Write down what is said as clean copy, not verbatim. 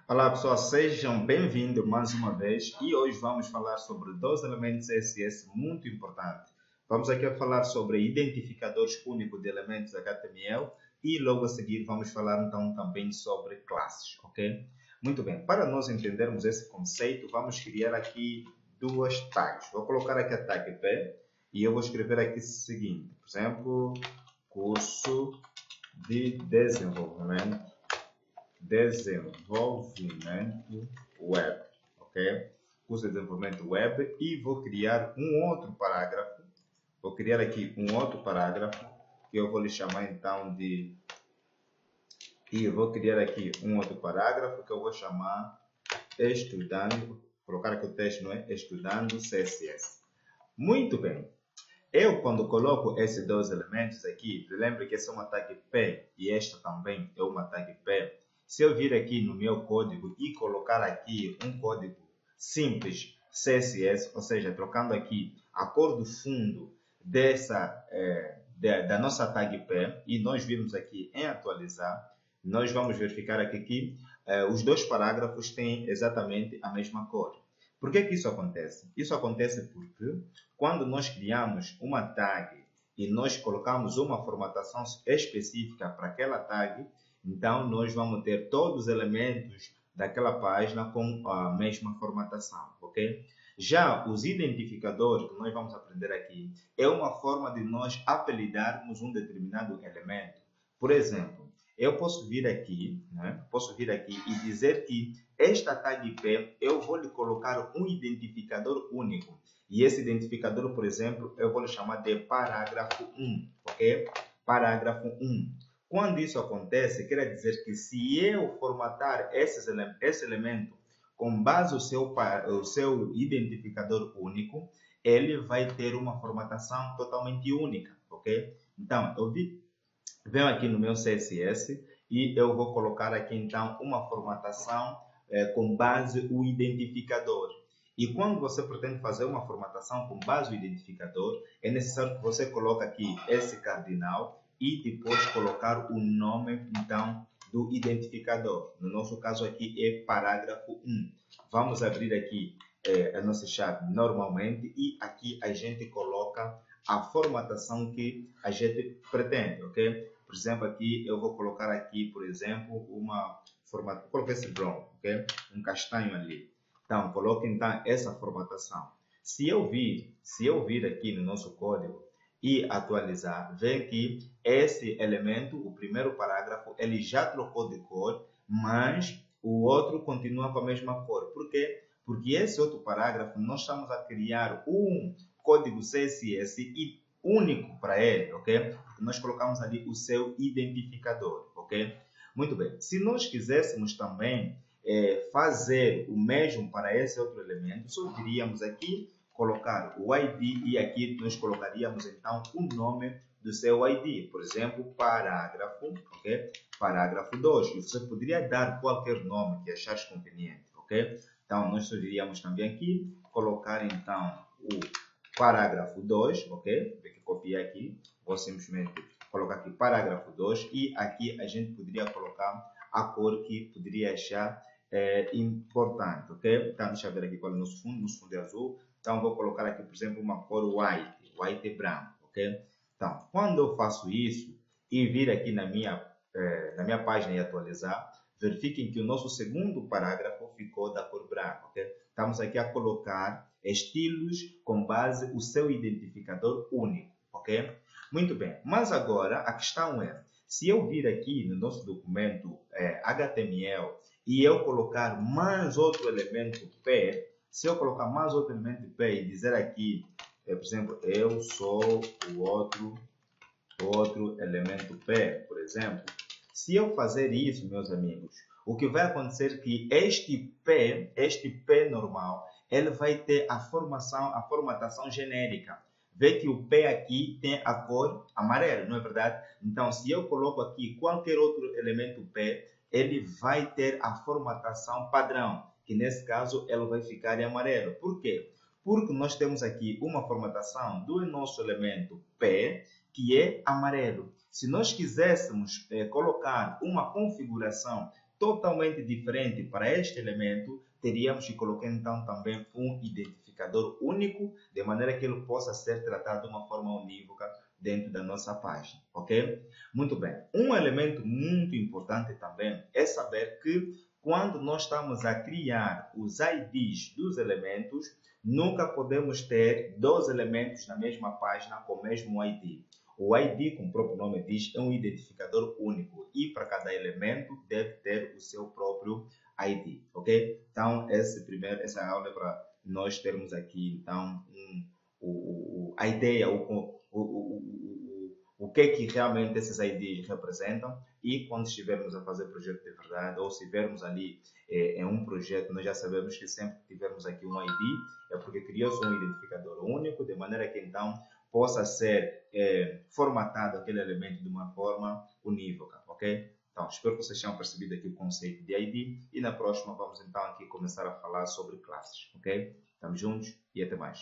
Olá pessoal, sejam bem-vindos mais uma vez e hoje vamos falar sobre dois elementos CSS muito importantes. Vamos aqui a falar sobre identificadores únicos de elementos HTML e logo a seguir vamos falar então também sobre classes, ok? Muito bem, para nós entendermos esse conceito, vamos criar aqui duas tags. Vou colocar aqui a tag P e eu vou escrever aqui o seguinte, por exemplo, curso de desenvolvimento web, ok? Curso de desenvolvimento web e vou criar um outro parágrafo. Vou criar aqui um outro parágrafo que eu vou lhe chamar então de... E vou criar aqui um outro parágrafo que eu vou chamar estudando, colocar aqui o texto, não é? Estudando CSS. Muito bem. Eu, quando coloco esses dois elementos aqui, lembre que essa é uma tag P e esta também é uma tag P. Se eu vir aqui no meu código e colocar aqui um código simples CSS, ou seja, trocando aqui a cor do fundo da nossa tag P, e nós vimos aqui em atualizar, nós vamos verificar aqui que os dois parágrafos têm exatamente a mesma cor. Por que isso acontece? Isso acontece porque quando nós criamos uma tag e nós colocamos uma formatação específica para aquela tag, então nós vamos ter todos os elementos daquela página com a mesma formatação, ok? Já os identificadores que nós vamos aprender aqui é uma forma de nós apelidarmos um determinado elemento. Por exemplo, eu posso vir aqui, né? Posso vir aqui e dizer que esta tag P eu vou lhe colocar um identificador único. E esse identificador, por exemplo, eu vou lhe chamar de parágrafo 1, ok? Parágrafo 1. Quando isso acontece, quer dizer que se eu formatar esse elemento com base no seu identificador único, ele vai ter uma formatação totalmente única, ok? Então, venho aqui no meu CSS e eu vou colocar aqui então uma formatação com base no identificador. E quando você pretende fazer uma formatação com base no identificador, é necessário que você coloque aqui esse cardinal e depois colocar o nome então do identificador. No nosso caso aqui é parágrafo 1. Vamos abrir aqui a nossa chave normalmente e aqui a gente coloca a formatação que a gente pretende, ok? Por exemplo, aqui eu vou colocar aqui, por exemplo, uma formatação, coloquei esse brown, ok? Um castanho ali. Então, coloque então essa formatação. Se eu vir aqui no nosso código e atualizar, ver que esse elemento, o primeiro parágrafo, ele já trocou de cor, mas o outro continua com a mesma cor. Por quê? Porque esse outro parágrafo, nós estamos a criar um código CSS e único para ele, ok? Nós colocamos ali o seu identificador, ok? Muito bem. Se nós quiséssemos também fazer o mesmo para esse outro elemento, só viríamos aqui colocar o ID e aqui nós colocaríamos então o nome do seu ID. Por exemplo, parágrafo, ok? Parágrafo 2. E você poderia dar qualquer nome que achares conveniente, ok? Então, nós sugeriríamos também aqui colocar então o parágrafo 2, ok? Vou copiar aqui, vou simplesmente colocar aqui parágrafo 2 e aqui a gente poderia colocar a cor que poderia achar importante, ok? Então, deixa eu ver aqui qual é o nosso fundo é azul, então vou colocar aqui, por exemplo, uma cor white é branco, ok? Então, quando eu faço isso e vir aqui na minha página e atualizar, verifiquem que o nosso segundo parágrafo ficou da cor branca, ok? Estamos aqui a colocar estilos com base no seu identificador único, ok? Muito bem, mas agora a questão é, se eu vir aqui no nosso documento HTML e eu colocar mais outro elemento P, se eu colocar mais outro elemento P e dizer aqui, por exemplo, eu sou o outro elemento P, por exemplo, se eu fazer isso, meus amigos, o que vai acontecer é que este P normal, ele vai ter a formatação genérica. Vê que o P aqui tem a cor amarela, não é verdade? Então, se eu coloco aqui qualquer outro elemento P, ele vai ter a formatação padrão, que nesse caso ele vai ficar em amarelo. Por quê? Porque nós temos aqui uma formatação do nosso elemento P, que é amarelo. Se nós quiséssemos colocar uma configuração totalmente diferente para este elemento, teríamos que colocar então também um identificador único, de maneira que ele possa ser tratado de uma forma unívoca dentro da nossa página, ok? Muito bem. Um elemento muito importante também é saber que quando nós estamos a criar os IDs dos elementos, nunca podemos ter dois elementos na mesma página com o mesmo ID. O ID, como o próprio nome diz, é um identificador único e para cada elemento deve ter o seu próprio ID, ok? Então, essa aula é para nós termos aqui, então, a ideia, o que é que realmente esses IDs representam e quando estivermos a fazer projeto de verdade ou se estivermos ali em um projeto, nós já sabemos que sempre que tivermos aqui um ID é porque criou-se um identificador único, de maneira que então possa ser formatado aquele elemento de uma forma unívoca, ok? Então, espero que vocês tenham percebido aqui o conceito de ID e na próxima vamos então aqui começar a falar sobre classes, ok? Estamos juntos e até mais.